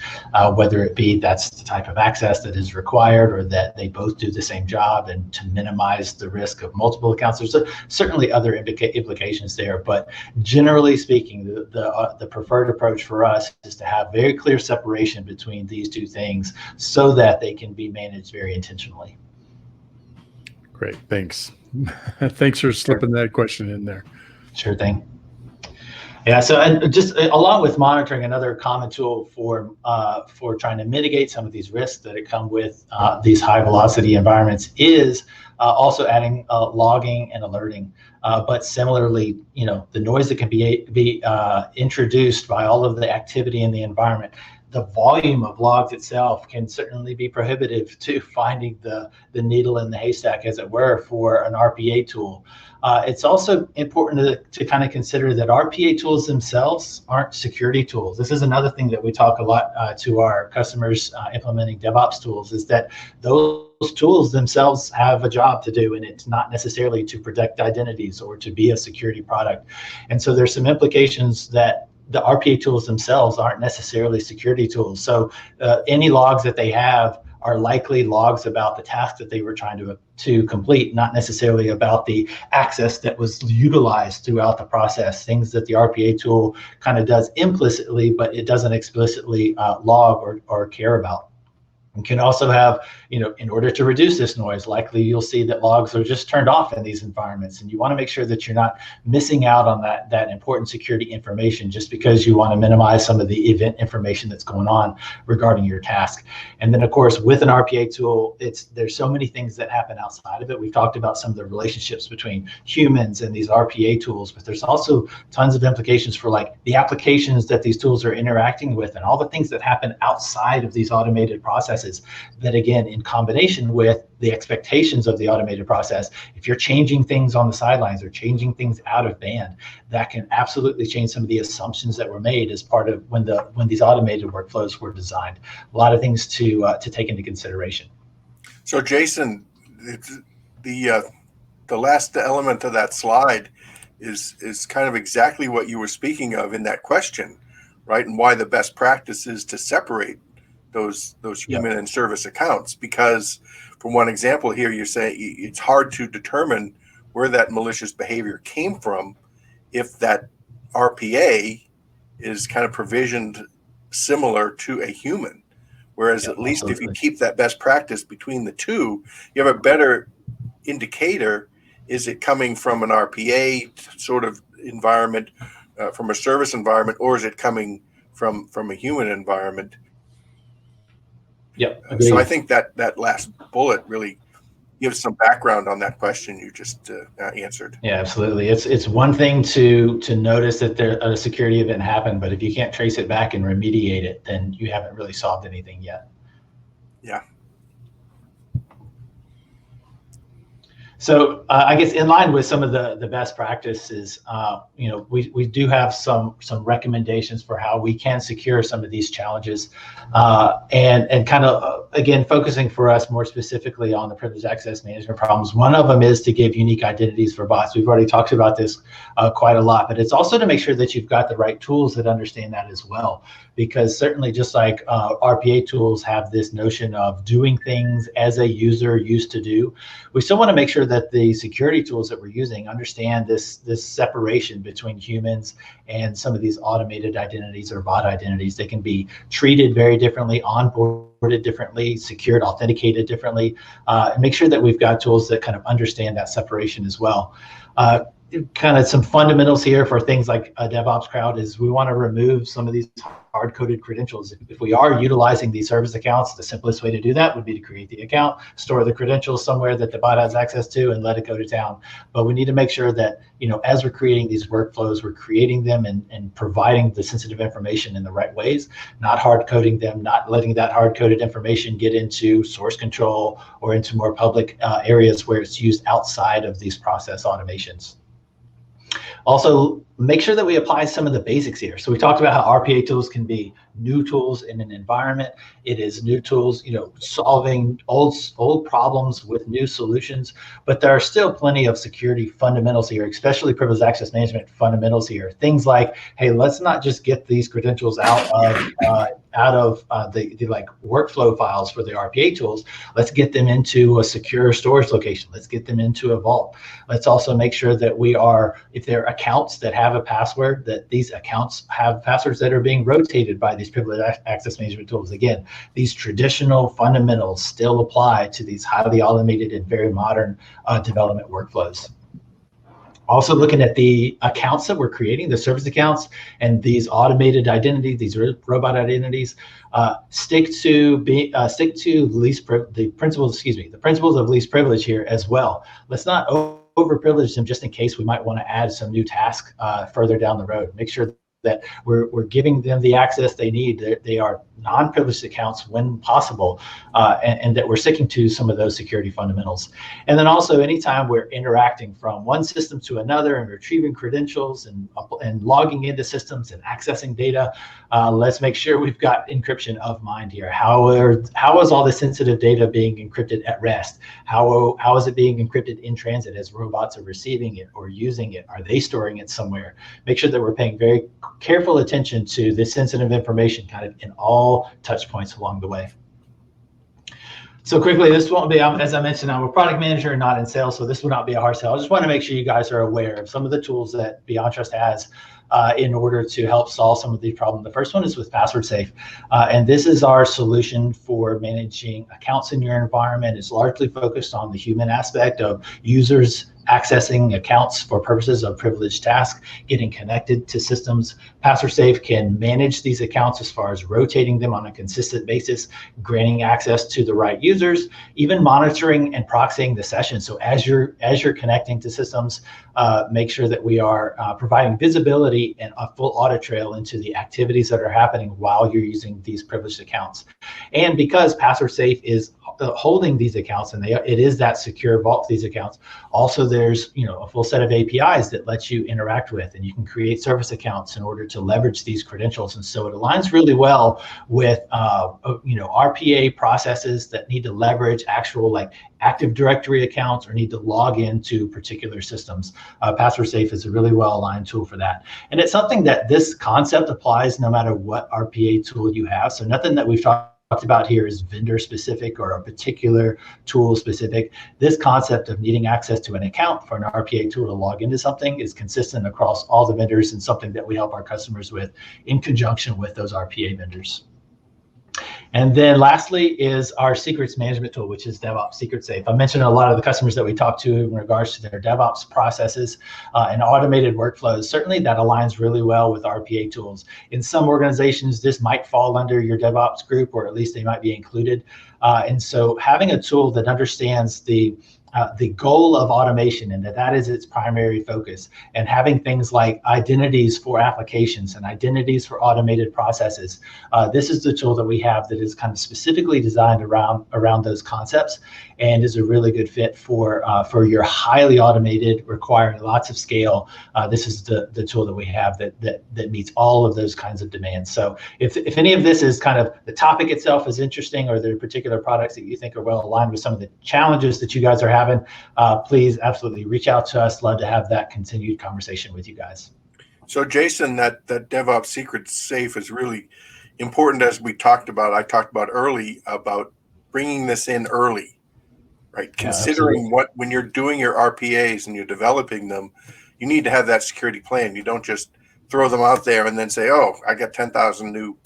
whether it be that's the type of access that is required or that they both do the same job, and to minimize the risk of multiple accounts. There's certainly other implications there, but generally speaking, the preferred approach for us is to have very clear separation between these two things so that they can be managed very intentionally. Great, thanks. Thanks for slipping that question in there. Sure thing. Yeah, so and just along with monitoring, another common tool for trying to mitigate some of these risks that come with these high velocity environments is also adding logging and alerting. But similarly, the noise that can be introduced by all of the activity in the environment, the volume of logs itself can certainly be prohibitive to finding the needle in the haystack, as it were, for an RPA tool. It's also important to kind of consider that RPA tools themselves aren't security tools. This is another thing that we talk a lot to our customers implementing DevOps tools, is that those tools themselves have a job to do, and it's not necessarily to protect identities or to be a security product. And so there's some implications that the RPA tools themselves aren't necessarily security tools. So any logs that they have are likely logs about the task that they were trying to complete, not necessarily about the access that was utilized throughout the process, things that the RPA tool kind of does implicitly, but it doesn't explicitly log or care about. And can also have, in order to reduce this noise, likely you'll see that logs are just turned off in these environments. And you want to make sure that you're not missing out on that important security information just because you want to minimize some of the event information that's going on regarding your task. And then, of course, with an RPA tool, there's so many things that happen outside of it. We've talked about some of the relationships between humans and these RPA tools, but there's also tons of implications for like the applications that these tools are interacting with and all the things that happen outside of these automated processes. That, again, in combination with the expectations of the automated process, if you're changing things on the sidelines or changing things out of band, that can absolutely change some of the assumptions that were made as part of when these automated workflows were designed. A lot of things to take into consideration. So, Jason, the last element of that slide is kind of exactly what you were speaking of in that question, right? And why the best practice is to separate those human and service accounts, because from one example here, you're saying it's hard to determine where that malicious behavior came from if that RPA is kind of provisioned similar to a human. Whereas at least absolutely, if you keep that best practice between the two, you have a better indicator. Is it coming from an RPA sort of environment, from a service environment, or is it coming from a human environment? Yep. So I think that last bullet really gives some background on that question you just answered. Yeah, absolutely. It's one thing to notice that a security event happened, but if you can't trace it back and remediate it, then you haven't really solved anything yet. Yeah. So I guess in line with some of the best practices, we do have some recommendations for how we can secure some of these challenges, and kind of, again, focusing for us more specifically on the privileged access management problems. One of them is to give unique identities for bots. We've already talked about this quite a lot, but it's also to make sure that you've got the right tools that understand that as well. Because certainly, just like RPA tools have this notion of doing things as a user used to do, we still want to make sure that the security tools that we're using understand this separation between humans and some of these automated identities or bot identities. They can be treated very differently, onboarded differently, secured, authenticated differently, and make sure that we've got tools that kind of understand that separation as well. Kind of some fundamentals here for things like a DevOps crowd is we want to remove some of these hard-coded credentials. If we are utilizing these service accounts, the simplest way to do that would be to create the account, store the credentials somewhere that the bot has access to, and let it go to town. But we need to make sure that, as we're creating these workflows, we're creating them and providing the sensitive information in the right ways, not hard-coding them, not letting that hard-coded information get into source control or into more public areas where it's used outside of these process automations. Also, make sure that we apply some of the basics here. So we talked about how RPA tools can be new tools in an environment. It is new tools, solving old problems with new solutions. But there are still plenty of security fundamentals here, especially privileged access management fundamentals here. Things like, hey, let's not just get these credentials out of the like workflow files for the RPA tools. Let's get them into a secure storage location. Let's get them into a vault. Let's also make sure that we are, if there are accounts that have a password, that these accounts have passwords that are being rotated by these privileged access management tools. Again, these traditional fundamentals still apply to these highly automated and very modern development workflows. Also looking at the accounts that we're creating, the service accounts and these automated identities, these robot identities, stick to the principles of least privilege here as well. Let's not over-privilege them just in case we might want to add some new task further down the road. Make sure that we're giving them the access they need. They are non-privileged accounts when possible, and that we're sticking to some of those security fundamentals. And then also, anytime we're interacting from one system to another and retrieving credentials and logging into systems and accessing data, let's make sure we've got encryption of mind here. How is all the sensitive data being encrypted at rest? How is it being encrypted in transit as robots are receiving it or using it? Are they storing it somewhere? Make sure that we're paying very careful attention to this sensitive information kind of in all touch points along the way. So quickly, this won't be, as I mentioned, I'm a product manager and not in sales, so this will not be a hard sell. I just want to make sure you guys are aware of some of the tools that BeyondTrust has in order to help solve some of these problems. The first one is with Password Safe, and this is our solution for managing accounts in your environment. It's largely focused on the human aspect of users accessing accounts for purposes of privileged tasks, getting connected to systems. Password Safe can manage these accounts as far as rotating them on a consistent basis, granting access to the right users, even monitoring and proxying the session. So as you're connecting to systems, make sure that we are providing visibility and a full audit trail into the activities that are happening while you're using these privileged accounts. And because Password Safe is holding these accounts and it is that secure vault for these accounts, also there's a full set of APIs that lets you interact with, and you can create service accounts in order to leverage these credentials. And so it aligns really well with RPA processes that need to leverage actual like Active Directory accounts or need to log into particular systems. Password Safe is a really well-aligned tool for that. And it's something that this concept applies no matter what RPA tool you have. So nothing that we've talked about here is vendor specific or a particular tool specific. This concept of needing access to an account for an RPA tool to log into something is consistent across all the vendors and something that we help our customers with in conjunction with those RPA vendors. And then lastly is our secrets management tool, which is DevOps Secret Safe. I mentioned a lot of the customers that we talked to in regards to their DevOps processes and automated workflows. Certainly that aligns really well with RPA tools. In some organizations, this might fall under your DevOps group, or at least they might be included. And so having a tool that understands the goal of automation and that is its primary focus, and having things like identities for applications and identities for automated processes. This is the tool that we have that is kind of specifically designed around those concepts and is a really good fit for your highly automated, requiring lots of scale. This is the tool that we have that meets all of those kinds of demands. So if any of this is kind of the topic itself is interesting, or there are particular products that you think are well aligned with some of the challenges that you guys are having, please absolutely reach out to us. Love to have that continued conversation with you guys. So Jason, that DevOps Secret Safe is really important, as I talked about early, about bringing this in early, right? Considering when you're doing your RPAs and you're developing them, you need to have that security plan. You don't just throw them out there and then say, oh, I got 10,000 new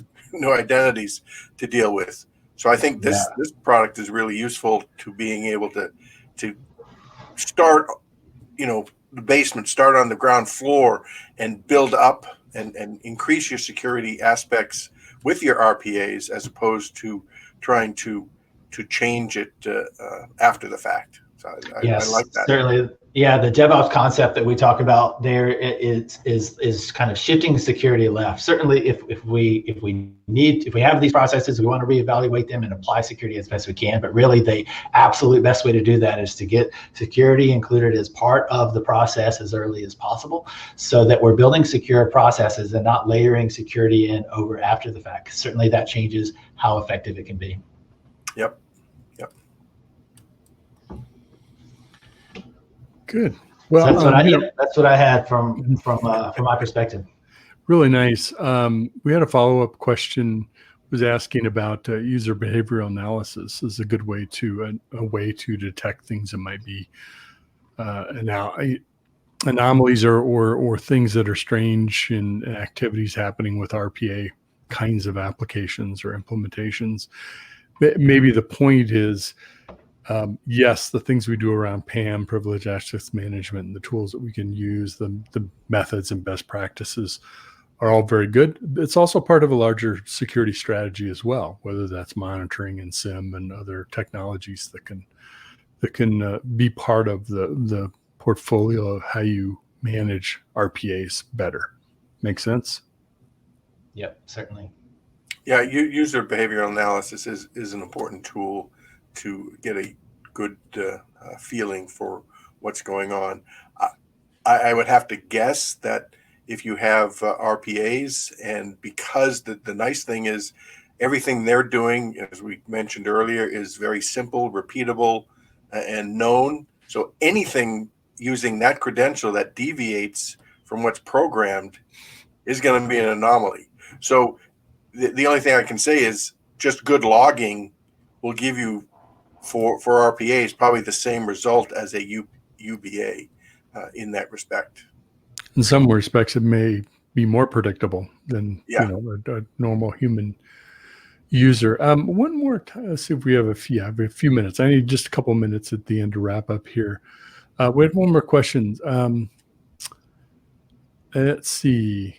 identities to deal with. So I think this product is really useful to being able to start, the basement, start on the ground floor and build up and increase your security aspects with your RPAs, as opposed to trying to change it after the fact. So Yes, I like that. certainly. Yeah, the DevOps concept that we talk about there is kind of shifting security left. Certainly, if we have these processes, we want to reevaluate them and apply security as best we can. But really, the absolute best way to do that is to get security included as part of the process as early as possible, so that we're building secure processes and not layering security in over after the fact. Certainly, that changes how effective it can be. Yep. Good. Well, so that's what I had from my perspective. Really nice. We had a follow-up question, was asking about user behavioral analysis is a good way to a way to detect things that might be anomalies or things that are strange in activities happening with RPA kinds of applications or implementations. Maybe the point is, yes, the things we do around PAM, privileged access management, and the tools that we can use, the methods and best practices are all very good. It's also part of a larger security strategy as well, whether that's monitoring and SIM and other technologies that can be part of the portfolio of how you manage RPAs better. Make sense? Yep, certainly. Yeah, user behavioral analysis is an important tool to get a good feeling for what's going on. I would have to guess that if you have RPAs, and because the nice thing is everything they're doing, as we mentioned earlier, is very simple, repeatable, and known. So anything using that credential that deviates from what's programmed is going to be an anomaly. So the only thing I can say is just good logging will give you for RPAs probably the same result as a UBA in that respect. In some respects, it may be more predictable than a normal human user. One more time, let's see if we have a few minutes. I need just a couple minutes at the end to wrap up here. We have one more question. Let's see.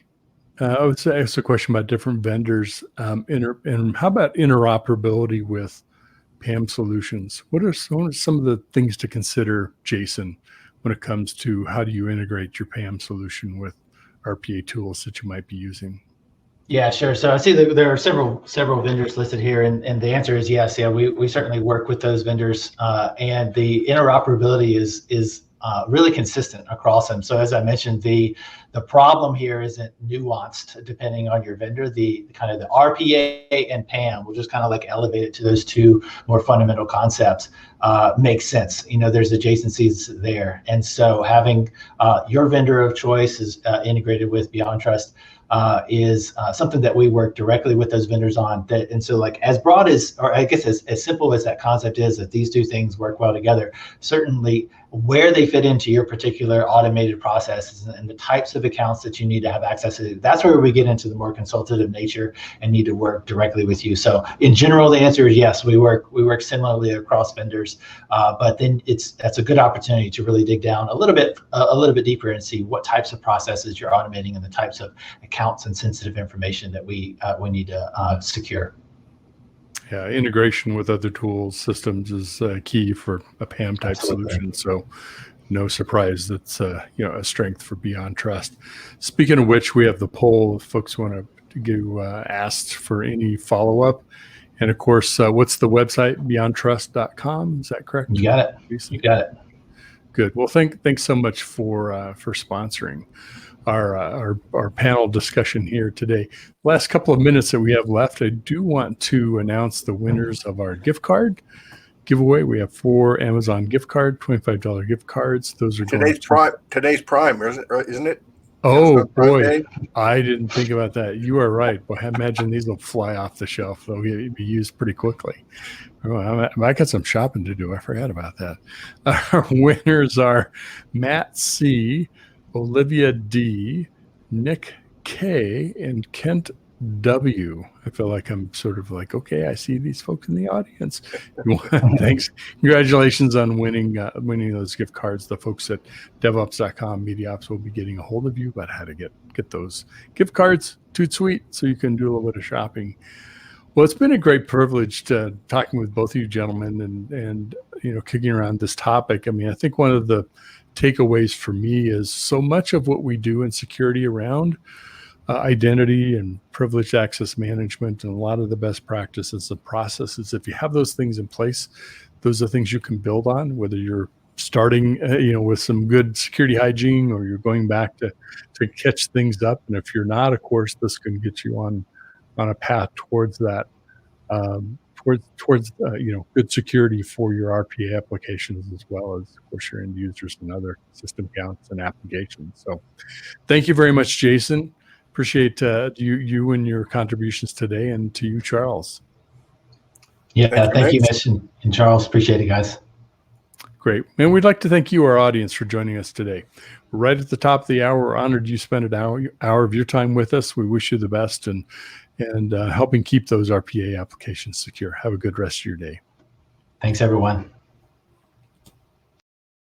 I would ask a question about different vendors and how about interoperability with PAM solutions? What are some of the things to consider, Jason, when it comes to how do you integrate your PAM solution with RPA tools that you might be using? Yeah, sure. So I see that there are several vendors listed here, and the answer is yes. Yeah, we certainly work with those vendors, and the interoperability is really consistent across them. So as I mentioned, the problem here isn't nuanced depending on your vendor. The kind of the RPA and PAM, we'll just kind of like elevate it to those two more fundamental concepts, makes sense. There's adjacencies there, and so having your vendor of choice is integrated with BeyondTrust is something that we work directly with those vendors on. And so like as broad as, or I guess as simple as that concept is, that these two things work well together, certainly where they fit into your particular automated processes and the types of accounts that you need to have access to, that's where we get into the more consultative nature and need to work directly with you. So in general, the answer is yes, we work similarly across vendors, but then that's a good opportunity to really dig down a little bit deeper and see what types of processes you're automating and the types of accounts and sensitive information that we need to secure. Yeah, integration with other tools, systems is key for a PAM type solution. So no surprise that's a strength for BeyondTrust. Speaking of which, we have the poll if folks want to get asked for any follow-up. And of course, what's the website? BeyondTrust.com. Is that correct? You got it. You got it. Good. Well, thanks so much for sponsoring our panel discussion here today. Last couple of minutes that we have left, I do want to announce the winners of our gift card giveaway. We have 4 Amazon gift card, $25 gift cards. Those are today's Prime, isn't it? Oh boy, I didn't think about that. You are right. Boy, I imagine these will fly off the shelf. They'll be used pretty quickly. Oh, I got some shopping to do. I forgot about that. Our winners are Matt C., Olivia D., Nick K., and Kent W. I feel like I'm sort of like, okay, I see these folks in the audience. Thanks. Congratulations on winning those gift cards. The folks at DevOps.com, MediaOps will be getting a hold of you about how to get those gift cards. Toot sweet, so you can do a little bit of shopping Well, it's been a great privilege to talking with both of you gentlemen and kicking around this topic. I mean, I think one of the takeaways for me is so much of what we do in security around identity and privileged access management and a lot of the best practices and processes. If you have those things in place, those are things you can build on, whether you're starting with some good security hygiene or you're going back to catch things up. And if you're not, of course, this can get you on a path towards that, towards good security for your RPA applications, as well as, of course, your end users and other system counts and applications. So thank you very much, Jason. Appreciate you and your contributions today, and to you, Charles. Yeah, thank you, Mitch and Charles. Appreciate it, guys. Great. And we'd like to thank you, our audience, for joining us today. We're right at the top of the hour. We're honored you spent an hour of your time with us. We wish you the best and helping keep those RPA applications secure. Have a good rest of your day. Thanks, everyone.